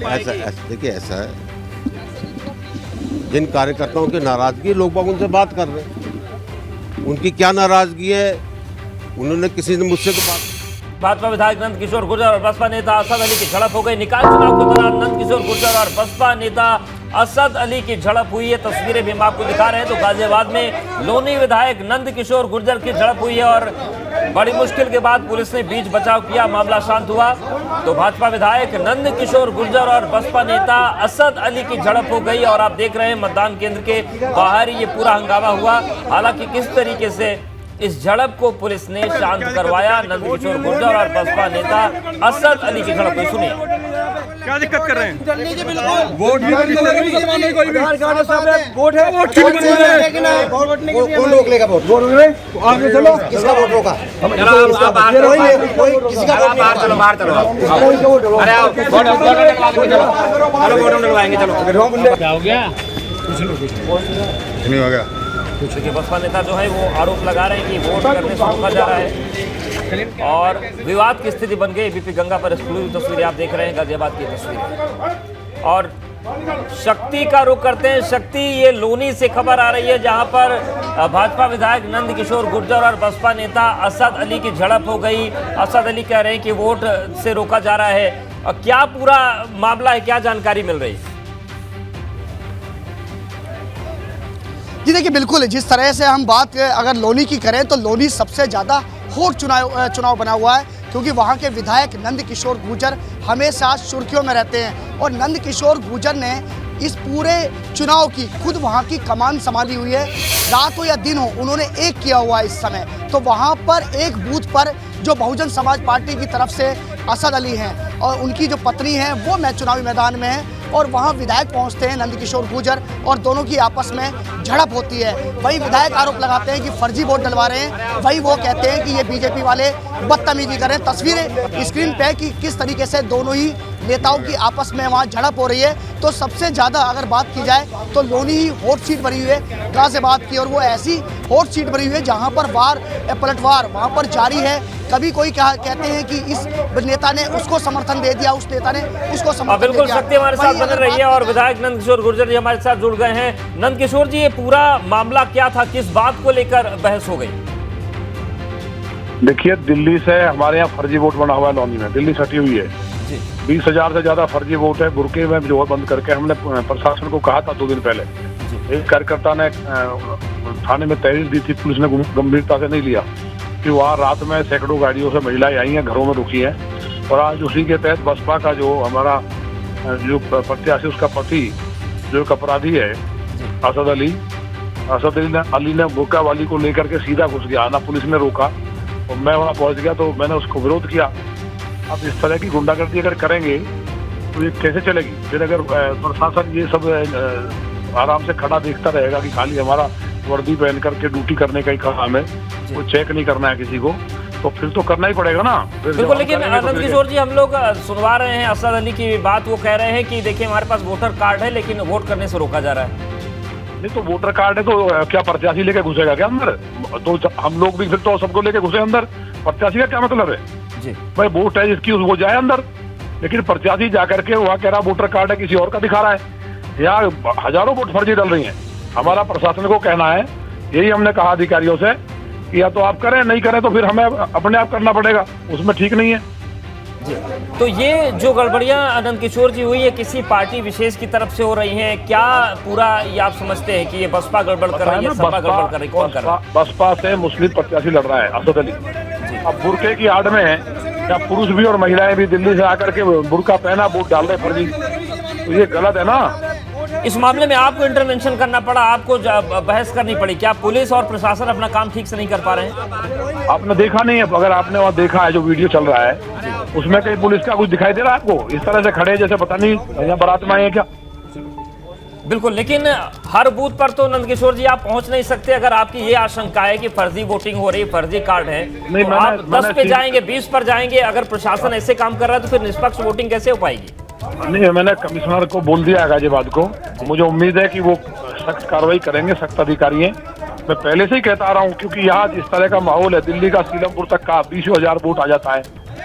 ऐसा देखिए, ऐसा है, जिन कार्यकर्ताओं की नाराजगी, लोग बाग उनसे बात कर रहे हैं। उनकी क्या नाराजगी है? उन्होंने किसी ने मुझसे तो बात। भाजपा विधायक नंद किशोर गुर्जर और बसपा नेता असद अली की झड़प हो गई। निकाय चुनाव के दौरान नंद किशोर गुर्जर और बसपा नेता असद अली की झड़प हुई है। तस्वीरें भी हम आपको दिखा रहे हैं। तो गाजियाबाद में लोनी विधायक नंद किशोर गुर्जर की झड़प हुई है और बड़ी मुश्किल के बाद पुलिस ने बीच बचाव किया, मामला शांत हुआ। तो भाजपा विधायक नंद किशोर गुर्जर और बसपा नेता असद अली की झड़प हो गई और आप देख रहे हैं मतदान केंद्र के बाहर ये पूरा हंगामा हुआ। हालांकि किस तरीके से इस झड़प को पुलिस ने शांत करवाया, नंद किशोर गुर्जर और बसपा नेता असद अली की झड़प हुई। सुनिए, क्या दिक्कत कर रहे हैं? वोट कौन रोक लेगा? वोट चलो, किसका वोट रोका? किसी का वोट बाहर चलो, बाहर चलो। क्या हो गया? नहीं हो गया। देखिए, बसपा नेता जो है वो आरोप लगा रहे हैं कि वोट करने से रोका जा रहा है और विवाद की स्थिति बन गई। एबीपी गंगा पर एक्सक्लूसिव तस्वीरें आप देख रहे हैं, गाजियाबाद की तस्वीरें। और शक्ति का रुख करते हैं। शक्ति, ये लोनी से खबर आ रही है जहां पर भाजपा विधायक नंद किशोर गुर्जर और बसपा नेता असद अली की झड़प हो गई। असद अली कह रहे हैं कि वोट से रोका जा रहा है। और क्या पूरा मामला है, क्या जानकारी मिल रही है? जी देखिए, बिल्कुल जिस तरह से हम बात अगर लोनी की करें तो लोनी सबसे ज़्यादा हॉट चुनाव बना हुआ है, क्योंकि वहाँ के विधायक नंद किशोर गुर्जर हमेशा सुर्खियों में रहते हैं। और नंद किशोर गुर्जर ने इस पूरे चुनाव की खुद वहाँ की कमान संभाली हुई है। रात हो या दिन हो, उन्होंने एक किया हुआ है इस समय। तो वहाँ पर एक बूथ पर जो बहुजन समाज पार्टी की तरफ से असद अली हैं और उनकी जो पत्नी है वो चुनावी मैदान में है और वहाँ विधायक पहुँचते हैं नंद किशोर गुर्जर और दोनों की आपस में झड़प होती है। वही विधायक आरोप लगाते हैं कि फर्जी वोट डलवा रहे हैं, वही वो कहते हैं कि ये बीजेपी वाले बदतमीजी कर रहे हैं। तस्वीरें स्क्रीन पे कि किस तरीके से दोनों ही नेताओं की आपस में वहाँ झड़प हो रही है। तो सबसे ज़्यादा अगर बात की जाए तो लोनी ही हॉट सीट बनी हुई है गाजियाबाद की, और वो ऐसी हॉट सीट बनी हुई है जहाँ पर वार पलटवार वहाँ पर जारी है। कभी कोई कहते हैं कि इस नेता ने उसको समर्थन दे दिया, उस नेता ने उसको समर्थन दे बिल्कुल दिया। शक्ति हमारे साथ बने रही है और विधायक नंदकिशोर गुर्जर जी हमारे साथ जुड़ गए हैं। नंदकिशोर जी, ये पूरा मामला क्या था, किस बात को लेकर बहस हो गई? देखिए, दिल्ली से हमारे यहाँ फर्जी वोट बना हुआ है लॉनी में, दिल्ली सटी हुई है। 20,000 से ज्यादा फर्जी वोट है। बुरके में जो है बंद करके हमने प्रशासन को कहा था 2 दिन पहले। एक कार्यकर्ता ने थाने में तहरीर दी थी, पुलिस ने गंभीरता से नहीं लिया कि वहाँ रात में सैकड़ों गाड़ियों से महिलाएं आई हैं, घरों में रुकी हैं। और आज उसी के तहत बसपा का जो हमारा जो प्रत्याशी, उसका पति जो एक अपराधी है असद अली ने बुरका वाली को लेकर के सीधा घुस गया। ना पुलिस ने रोका और मैं वहाँ पहुँच गया तो मैंने उसको विरोध किया। अब इस तरह की गुंडागर्दी अगर करेंगे तो ये कैसे चलेगी? फिर अगर प्रशासन ये सब आराम से खड़ा देखता रहेगा कि खाली हमारा वर्दी पहन करके ड्यूटी करने का ही काम है, कोई चेक नहीं करना है किसी को, तो फिर तो करना ही पड़ेगा ना। बिल्कुल, लेकिन नंदकिशोर जी, हम लोग सुनवा रहे हैं असद अली की बात। वो कह रहे हैं कि देखिए हमारे पास वोटर कार्ड है लेकिन वोट करने से रोका जा रहा है। नहीं तो वोटर कार्ड है तो क्या प्रत्याशी लेके घुसेगा क्या अंदर? तो हम लोग भी फिर तो सबको लेके घुसे अंदर। प्रत्याशी का क्या मतलब है जी? भाई वोट है जिसकी वो जाए अंदर, लेकिन प्रत्याशी जाकर के वहाँ कह रहा वोटर कार्ड है किसी और का दिखा रहा है। यहाँ हजारों वोट फर्जी डल रही हैं। हमारा प्रशासन को कहना है, यही हमने कहा अधिकारियों से कि या तो आप करें, नहीं करें तो फिर हमें अपने आप करना पड़ेगा, उसमें ठीक नहीं है जी। तो ये जो गड़बड़ियां नंदकिशोर जी हुई है किसी पार्टी विशेष की तरफ से हो रही हैं क्या? पूरा ये आप समझते हैं कि ये बसपा गड़बड़ कर रही है, सपा गड़बड़ कर रही है? कौन कर रहा है? बसपा से मुस्लिम प्रत्याशी लड़ रहा है असद अली। अब बुरके की आड़ में क्या पुरुष भी और महिलाएं भी दिल्ली से आकर के बुरका पहना वोट डाल रहे फर्जी, तो ये गलत है ना। इस मामले में आपको इंटरवेंशन करना पड़ा, आपको बहस करनी पड़ी। क्या पुलिस और प्रशासन अपना काम ठीक से नहीं कर पा रहे हैं? आपने देखा नहीं है? अगर आपने वहाँ देखा है जो वीडियो चल रहा है उसमें कहीं पुलिस का कुछ दिखाई दे रहा है आपको? इस तरह से खड़े जैसे पता नहीं यहाँ बारात में आए हैं क्या? बिल्कुल, लेकिन हर बूथ पर तो नंदकिशोर जी आप पहुंच नहीं सकते। अगर आपकी ये आशंका है कि फर्जी वोटिंग हो रही, फर्जी कार्ड है, तो आप 10 पे जाएंगे, 20 पर जाएंगे। अगर प्रशासन ऐसे काम कर रहा है तो फिर निष्पक्ष वोटिंग कैसे हो पाएगी? नहीं, मैंने कमिश्नर को बोल दिया है गाजियाबाद को। मुझे उम्मीद है कि वो सख्त कार्रवाई करेंगे, सख्त अधिकारी हैं। मैं पहले से ही कहता आ रहा हूँ क्योंकि यहाँ इस तरह का माहौल है। दिल्ली का सीलमपुर तक का 20,000 वोट आ जाता है,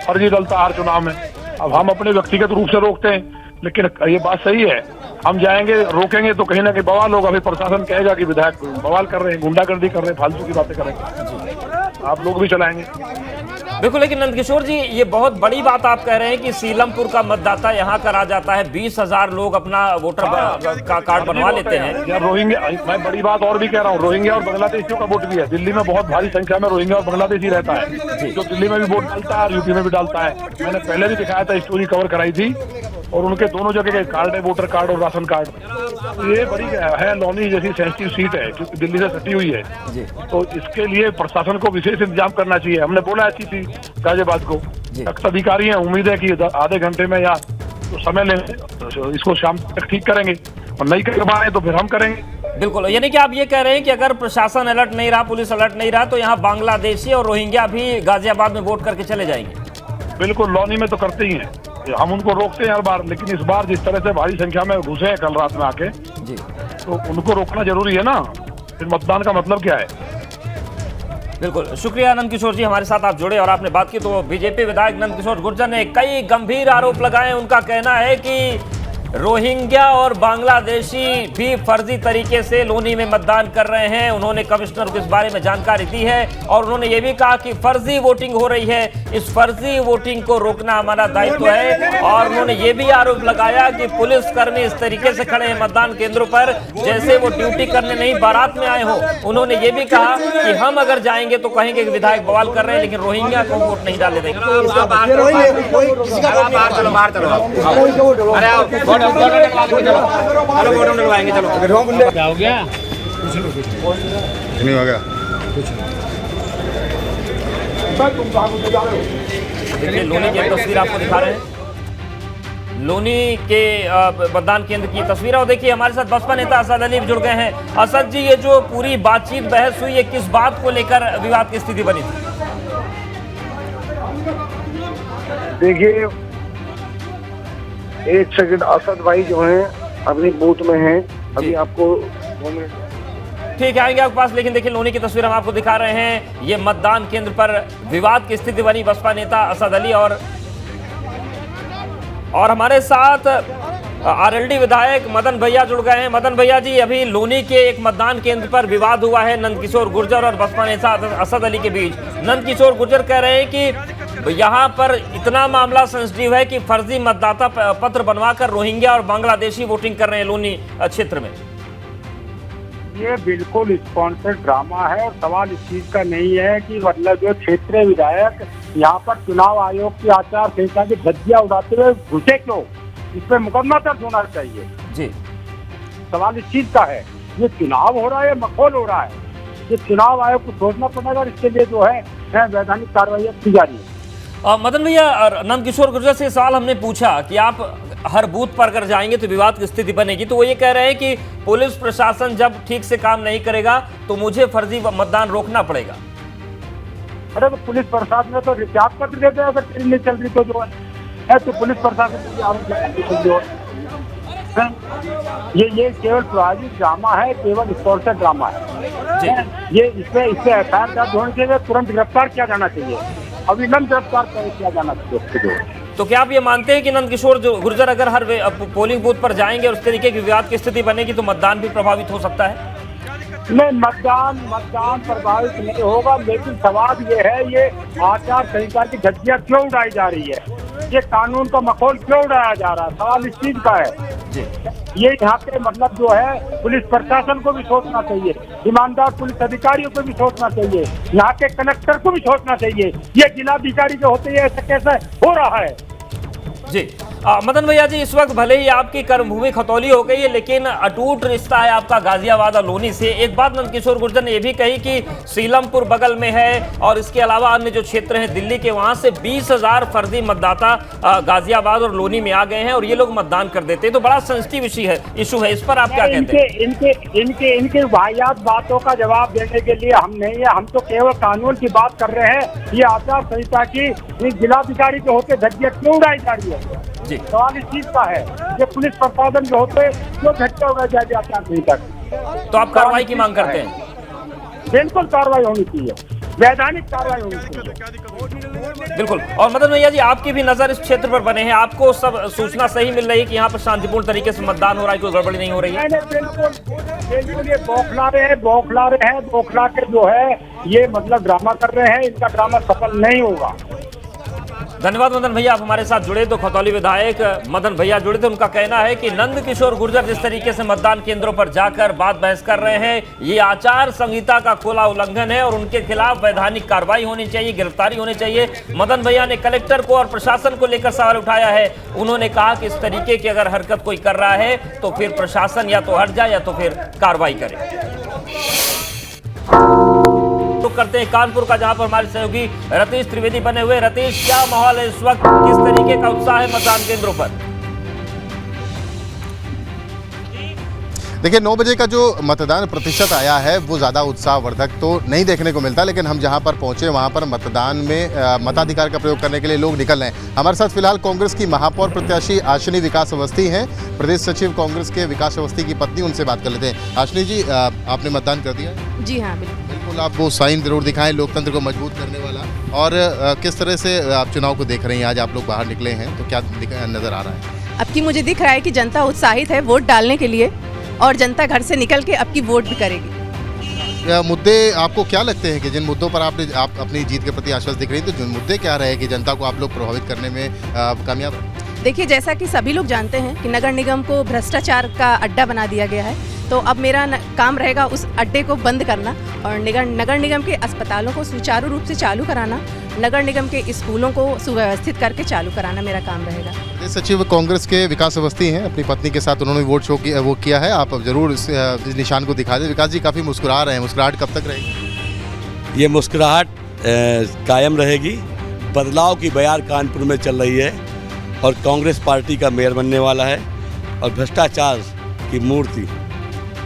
फर्जी डलता हर चुनाव में। अब हम अपने व्यक्तिगत रूप से रोकते हैं, लेकिन ये बात सही है, हम जाएंगे रोकेंगे तो कहीं ना कहीं बवाल होगा। अभी प्रशासन कहेगा कि विधायक बवाल कर रहे हैं, गुंडागर्दी कर रहे हैं, फालतू की बातें कर रहे हैं। आप लोग भी चलाएंगे। बिल्कुल, लेकिन नंदकिशोर जी ये बहुत बड़ी बात आप कह रहे हैं कि सीलमपुर का मतदाता यहाँ करा जाता है, 20,000 लोग अपना वोटर का कार्ड बनवा लेते हैं। यार रोहिंग्या, मैं बड़ी बात और भी कह रहा हूँ, रोहिंग्या और बांग्लादेशियों का वोट भी है। दिल्ली में बहुत भारी संख्या में रोहिंग्या और बांग्लादेशी रहता है, जो दिल्ली में भी वोट डालता है और यूपी में भी डालता है। मैंने पहले भी दिखाया था, स्टोरी कवर कराई थी, और उनके दोनों जगह के कार्ड है, वोटर कार्ड और राशन कार्ड। तो ये बड़ी है, लौनी जैसी सेंसिटिव सीट है क्योंकि दिल्ली से सटी हुई है, तो इसके लिए प्रशासन को विशेष इंतजाम करना चाहिए। हमने बोला है सीपी गाजियाबाद को, सख्त अधिकारी हैं, उम्मीद है कि आधे घंटे में या तो समय लेंगे तो इसको शाम तक ठीक करेंगे, और नहीं कर पाए तो फिर हम करेंगे। बिल्कुल, यानी कि आप ये कह रहे हैं कि अगर प्रशासन अलर्ट नहीं रहा, पुलिस अलर्ट नहीं रहा, तो यहाँ बांग्लादेशी और रोहिंग्या भी गाजियाबाद में वोट करके चले जाएंगे? बिल्कुल, लौनी में तो करते ही हैं, हम उनको रोकते हैं हर बार, लेकिन इस बार जिस तरह से भारी संख्या में घुसे हैं कल रात में आके जी, तो उनको रोकना जरूरी है ना। फिर मतदान का मतलब क्या है? बिल्कुल, शुक्रिया नंदकिशोर जी, हमारे साथ आप जुड़े और आपने बात की। तो बीजेपी विधायक नंदकिशोर गुर्जर ने कई गंभीर आरोप लगाए। उनका कहना है कि रोहिंग्या और बांग्लादेशी भी फर्जी तरीके से लोनी में मतदान कर रहे हैं। उन्होंने कमिश्नर को इस बारे में जानकारी दी है और उन्होंने ये भी कहा कि फर्जी वोटिंग हो रही है, इस फर्जी वोटिंग को रोकना हमारा दायित्व है। और उन्होंने ये भी आरोप लगाया कि पुलिसकर्मी इस तरीके से खड़े हैं मतदान केंद्रों पर जैसे वो ड्यूटी करने नहीं बारात में आए हो। उन्होंने ये भी कहा कि हम अगर जाएंगे तो कहेंगे कि विधायक बवाल कर रहे हैं, लेकिन रोहिंग्या को वोट नहीं डालने देंगे। क्या हो गया? नहीं हो गया। देखिए लोनी की तस्वीर आपको दिखा रहे हैं, लोनी के मतदान केंद्र की तस्वीर। और देखिए हमारे साथ बसपा नेता असद अली जुड़ गए हैं। असद जी, ये जो पूरी बातचीत बहस हुई है, किस बात को लेकर विवाद की स्थिति बनी थी? देखिए, एक सेकंड, असद भाई जो हैं अपनी बूथ में हैं, अभी आपको 2 मिनट ठीक है, आएंगे आपके पास, लेकिन देखिए लोनी की तस्वीर हम आपको दिखा रहे हैं। ये मतदान केंद्र पर विवाद की स्थिति बनी। बसपा नेता असद अली और हमारे साथ आरएलडी विधायक मदन भैया जुड़ गए हैं। मदन भैया जी, अभी लोनी के एक मतदान केंद्र पर विवाद हुआ है नंदकिशोर गुर्जर और बसपा नेता असद अली के बीच। नंदकिशोर गुर्जर कह रहे हैं कि यहाँ पर इतना मामला सेंसिटिव है कि फर्जी मतदाता पत्र बनवाकर रोहिंग्या और बांग्लादेशी वोटिंग कर रहे हैं लोनी क्षेत्र में। ये बिल्कुल स्पॉन्सर्ड ड्रामा है और सवाल इस चीज का नहीं है कि मतलब जो क्षेत्रीय विधायक यहाँ पर चुनाव आयोग की आचार संहिता की धज्जियां उड़ाते हुए घुसे क्यों, इस पर मुकदमा दर्ज होना चाहिए जी। सवाल इस चीज का है, ये चुनाव हो रहा है, मखौल हो रहा है, ये चुनाव आयोग को सोचना पड़ेगा और इसके लिए जो है वैधानिक कार्रवाई की जा रही है। मदन भैया, नंदकिशोर गुर्जर से सवाल हमने पूछा कि आप हर बूथ पर अगर जाएंगे तो विवाद की स्थिति बनेगी, तो वो ये कह रहे हैं कि पुलिस प्रशासन जब ठीक से काम नहीं करेगा तो मुझे फर्जी मतदान रोकना पड़ेगा। अरे तो पुलिस प्रशासन ने तो त्याग पत्र देते हैं, अगर ट्रेन नहीं चल रही तो जो है तो पुलिस प्रशासन ये केवल प्रायोजित ड्रामा है, केवल स्पॉन्सर्ड ड्रामा है। ये इससे एफआईआर दर्ज होने के लिए तुरंत गिरफ्तार किया जाना चाहिए, अविलंब गिरफ्तार किया जाना चाहिए। तो क्या आप ये मानते हैं कि नंदकिशोर गुर्जर अगर हर पोलिंग बूथ पर जाएंगे और उस तरीके की विवाद की स्थिति बनेगी तो मतदान भी प्रभावित हो सकता है? नहीं, मतदान प्रभावित नहीं होगा, लेकिन सवाल ये है, ये आचार संहिता की धज्जियां क्यों उड़ाई जा रही है, ये कानून का मखौल क्यों उड़ाया जा रहा है, सवाल इस चीज का है। ये यहाँ पे मतलब जो है पुलिस प्रशासन को भी सोचना चाहिए, ईमानदार पुलिस अधिकारियों को भी सोचना चाहिए, यहाँ के कलेक्टर को भी सोचना चाहिए, ये जिलाधिकारी जो होते हैं ऐसा कैसे हो रहा है जी। मदन भैया जी, इस वक्त भले ही आपकी कर्मभूमि खतौली हो गई है, लेकिन अटूट रिश्ता है आपका गाजियाबाद और लोनी से। एक बात नंदकिशोर गुर्जर ने यह भी कही कि सीलमपुर बगल में है और इसके अलावा अन्य जो क्षेत्र हैं दिल्ली के, वहां से 20,000 फर्जी मतदाता गाजियाबाद और लोनी में आ गए हैं और ये लोग मतदान कर देते हैं। तो बड़ा सेंसिटिव इशू है, इस पर आप क्या कहते हैं? इनके वाहियात बातों का जवाब देने के लिए हम नहीं है, हम तो केवल कानून की बात कर रहे हैं। ये आचार संहिता की जिलाधिकारी के होते धज्जियां क्यों उड़ाई जा रही है जी, सवाल इस चीज का है। ये पुलिस प्रशासन जो होते क्यों धज्जियां उड़ाई जा रही है? तो आप कार्रवाई की मांग करते हैं? बिल्कुल कार्रवाई होनी चाहिए, वैधानिक कार्रवाई होनी चाहिए। बिल्कुल। और मदन भैया जी, आपकी भी नजर इस क्षेत्र पर बने हैं, आपको सब सूचना सही मिल रही है कि यहाँ पर शांतिपूर्ण तरीके से मतदान हो रहा है, कोई गड़बड़ी नहीं हो रही है? बिल्कुल ये बौखला रहे हैं, बौखला के जो है ये मतलब ड्रामा कर रहे हैं, इनका ड्रामा सफल नहीं होगा। धन्यवाद मदन भैया, आप हमारे साथ जुड़े। तो खतौली विधायक मदन भैया जुड़े थे, उनका कहना है कि नंदकिशोर गुर्जर जिस तरीके से मतदान केंद्रों पर जाकर बात बहस कर रहे हैं, ये आचार संहिता का खुला उल्लंघन है और उनके खिलाफ वैधानिक कार्रवाई होनी चाहिए, गिरफ्तारी होनी चाहिए। मदन भैया ने कलेक्टर को और प्रशासन को लेकर सवाल उठाया है। उन्होंने कहा कि इस तरीके की अगर हरकत कोई कर रहा है तो फिर प्रशासन या तो हट जाए या तो फिर कार्रवाई करे। तो करते हैं कानपुर का, जहां पर हमारे सहयोगी रतीश त्रिवेदी बने हुए। रतीश, क्या माहौल है इस वक्त, किस तरीके का उत्साह है मतदान केंद्रों पर? देखिए 9 बजे का जो मतदान प्रतिशत आया है वो ज़्यादा उत्साहवर्धक तो नहीं देखने को मिलता, लेकिन हम जहां पर पहुंचे वहां पर मतदान में मताधिकार का प्रयोग करने के लिए लोग निकल रहे हैं। हमारे साथ फिलहाल कांग्रेस की महापौर प्रत्याशी आशनी विकास अवस्थी हैं, प्रदेश सचिव कांग्रेस के विकास अवस्थी की पत्नी, उनसे बात कर लेते हैं। आशनी जी, आपने मतदान कर दिया? जी हाँ, बिल्कुल। आप वो साइन जरूर दिखाएं लोकतंत्र को मजबूत करने वाला, और किस तरह से आप चुनाव को देख रही हैं? आज आप लोग बाहर निकले हैं तो क्या नज़र आ रहा है? अब की मुझे दिख रहा है कि जनता उत्साहित है वोट डालने के लिए, और जनता घर से निकल के अब की वोट भी करेगी। मुद्दे आपको क्या लगते हैं कि जिन मुद्दों पर आप अपनी जीत के प्रति आश्वस्त दिख रही हैं, तो जो मुद्दे क्या रहे कि जनता को आप लोग प्रभावित करने में कामयाब रहे? देखिए, जैसा कि सभी लोग जानते हैं कि नगर निगम को भ्रष्टाचार का अड्डा बना दिया गया है, तो अब मेरा काम रहेगा उस अड्डे को बंद करना और नगर निगम के अस्पतालों को सुचारू रूप से चालू कराना, नगर निगम के स्कूलों को सुव्यवस्थित करके चालू कराना मेरा काम रहेगा। प्रदेश सचिव कांग्रेस के विकास अवस्थी हैं, अपनी पत्नी के साथ उन्होंने वोट शो किया है। आप जरूर इस निशान को दिखा दें। विकास जी काफ़ी मुस्कुरा रहे हैं, मुस्कुराहट कब तक रहेगी? ये मुस्कुराहट कायम रहेगी। बदलाव की बयार कानपुर में चल रही है और कांग्रेस पार्टी का मेयर बनने वाला है और भ्रष्टाचार की मूर्ति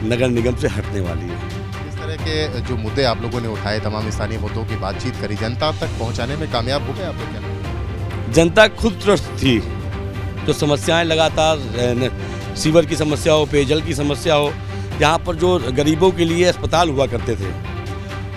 नगर निगम से हटने वाली है। इस तरह के जो मुद्दे आप लोगों ने उठाए, तमाम स्थानीय मुद्दों की बातचीत करी, जनता तक पहुंचाने में कामयाब हो गए आप लोग? क्या जनता खुद त्रस्त थी, जो समस्याएं लगातार सीवर की समस्या हो, पेयजल की समस्या हो, यहाँ पर जो गरीबों के लिए अस्पताल हुआ करते थे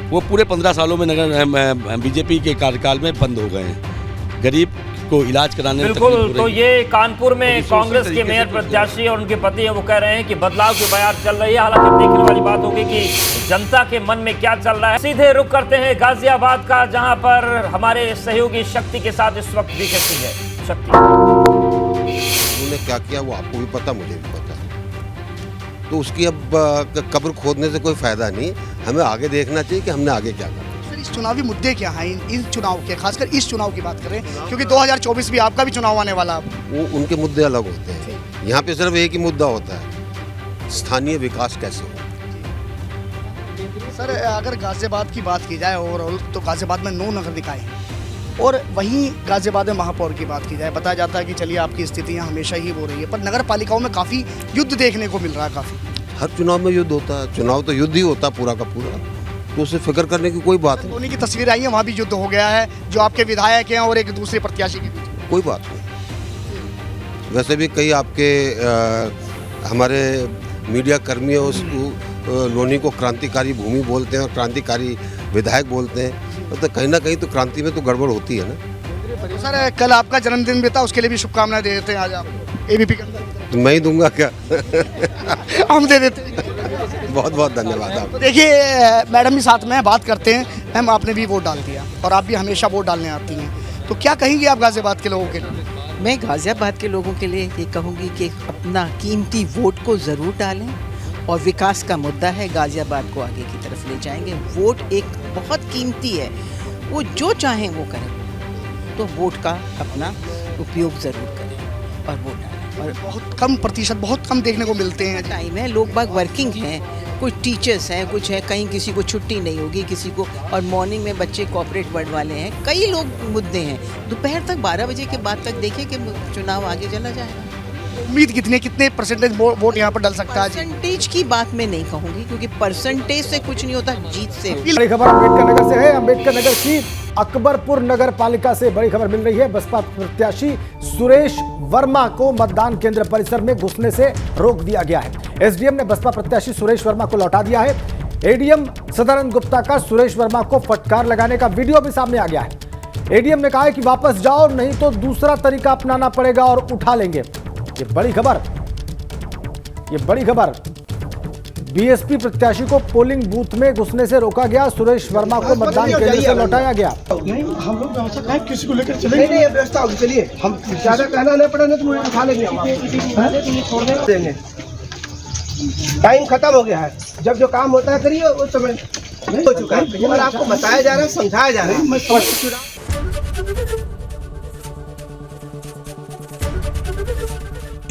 वो पूरे 15 सालों में नगर बीजेपी के कार्यकाल में बंद हो गए हैं। गरीब को इलाज कराने में बिल्कुल। तकलीफ हो रही तो है। ये कानपुर में कांग्रेस के मेयर प्रत्याशी और उनके पति हैं, वो कह रहे हैं कि बदलाव की बयार चल रही है। हालांकि देखने वाली बात होगी कि जनता के मन में क्या चल रहा है। सीधे रुख करते हैं गाजियाबाद का, जहां पर हमारे सहयोगी शक्ति के साथ इस वक्त वीके सिंह है। शक्ति, उन्होंने क्या किया वो आपको भी पता, मुझे भी पता। तो उसकी अब कब्र खोदने से कोई फायदा नहीं, हमें आगे देखना चाहिए कि हमने आगे क्या करना। सर, इस चुनावी मुद्दे क्या हैं इन चुनाव के, खासकर इस चुनाव की बात करें, क्योंकि 2024 भी आपका भी चुनाव आने वाला है। वो उनके मुद्दे अलग होते हैं, यहाँ पे सिर्फ एक ही मुद्दा होता है, स्थानीय विकास कैसे हो। सर, अगर गाजियाबाद की बात की जाए ओवरऑल तो गाजियाबाद में 9 नगर निकाय हैं, और वहीं गाजियाबाद में महापौर की बात की जाए, बताया जाता है कि चलिए आपकी स्थितियाँ हमेशा ही हो रही है, पर नगर पालिकाओं में काफ़ी युद्ध देखने को मिल रहा है। काफ़ी हर चुनाव में युद्ध होता है, चुनाव तो युद्ध ही होता है पूरा का पूरा, तो उससे फिक्र करने की कोई बात नहीं। लोनी की तस्वीर आई है, वहाँ भी युद्ध हो गया है, जो आपके विधायक हैं और एक दूसरे प्रत्याशी के बीच। कोई बात नहीं। वैसे भी कई आपके हमारे मीडिया कर्मी उस लोनी को क्रांतिकारी भूमि बोलते हैं और क्रांतिकारी विधायक बोलते हैं, तो कहीं ना कहीं तो क्रांति में तो गड़बड़ होती है ना। सर, कल आपका जन्मदिन भी था, उसके लिए भी शुभकामनाएं दे देते हैं आज आप एबीपी के अंदर। तो मैं ही दूंगा क्या? हम दे देते हैं। बहुत बहुत धन्यवाद आप। देखिए मैडम भी साथ में बात करते हैं। मैम, आपने भी वोट डाल दिया और आप भी हमेशा वोट डालने आती हैं, तो क्या कहेंगी आप गाजियाबाद के लोगों के लिए? मैं गाजियाबाद के लोगों के लिए ये कहूँगी कि अपना कीमती वोट को ज़रूर डालें, और विकास का मुद्दा है, गाजियाबाद को आगे की तरफ ले जाएंगे। वोट एक बहुत कीमती है, वो जो चाहें वो करें, तो वोट का अपना उपयोग ज़रूर करें और वोट डालें। और बहुत कम प्रतिशत, बहुत कम देखने को मिलते हैं। टाइम है, लोग बाग वर्किंग हैं, कुछ टीचर्स हैं, कुछ है, कहीं किसी को छुट्टी नहीं होगी, किसी को, और मॉर्निंग में बच्चे कॉर्पोरेट वर्ड वाले हैं, कई लोग मुद्दे हैं। दोपहर तक 12 बजे के बाद तक देखें कि चुनाव आगे चला जाएगा। उम्मीद कितने परसेंटेज वोट यहाँ पर डल सकता है? परसेंटेज की बात मैं नहीं कहूँगी, क्योंकि परसेंटेज से कुछ नहीं होता, जीत से। बड़ी खबर अम्बेडकर नगर से है। अम्बेडकर नगर की अकबरपुर नगर पालिका से बड़ी खबर मिल रही है। बसपा प्रत्याशी सुरेश वर्मा को मतदान केंद्र परिसर में घुसने से रोक दिया गया है। एसडीएम ने बसपा प्रत्याशी सुरेश वर्मा को लौटा दिया है। एडीएम सदानंद गुप्ता का सुरेश वर्मा को फटकार लगाने का वीडियो भी सामने आ गया है। एडीएम ने कहा है कि वापस जाओ, नहीं तो दूसरा तरीका अपनाना पड़ेगा और उठा लेंगे। ये बड़ी खबर। बीएसपी प्रत्याशी को पोलिंग बूथ में घुसने से रोका गया। सुरेश वर्मा को मतदान केंद्र से लौटाया गया। नहीं, हम लोग व्यवस्था कहें, किसी को लेकर चलेंगे। नहीं, व्यवस्था होगी, चलिए, हम ज्यादा कहना नहीं पड़ेगा तो मुझे उठा लेंगे, छोड़ देंगे। टाइम खत्म हो गया है, जब जो काम होता है करिए, उस समय नहीं हो चुका है, और आपको बताया जा रहा है, समझाया जा रहा है।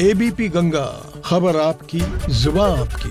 एबीपी गंगा, खबर आपकी, जुबान आपकी।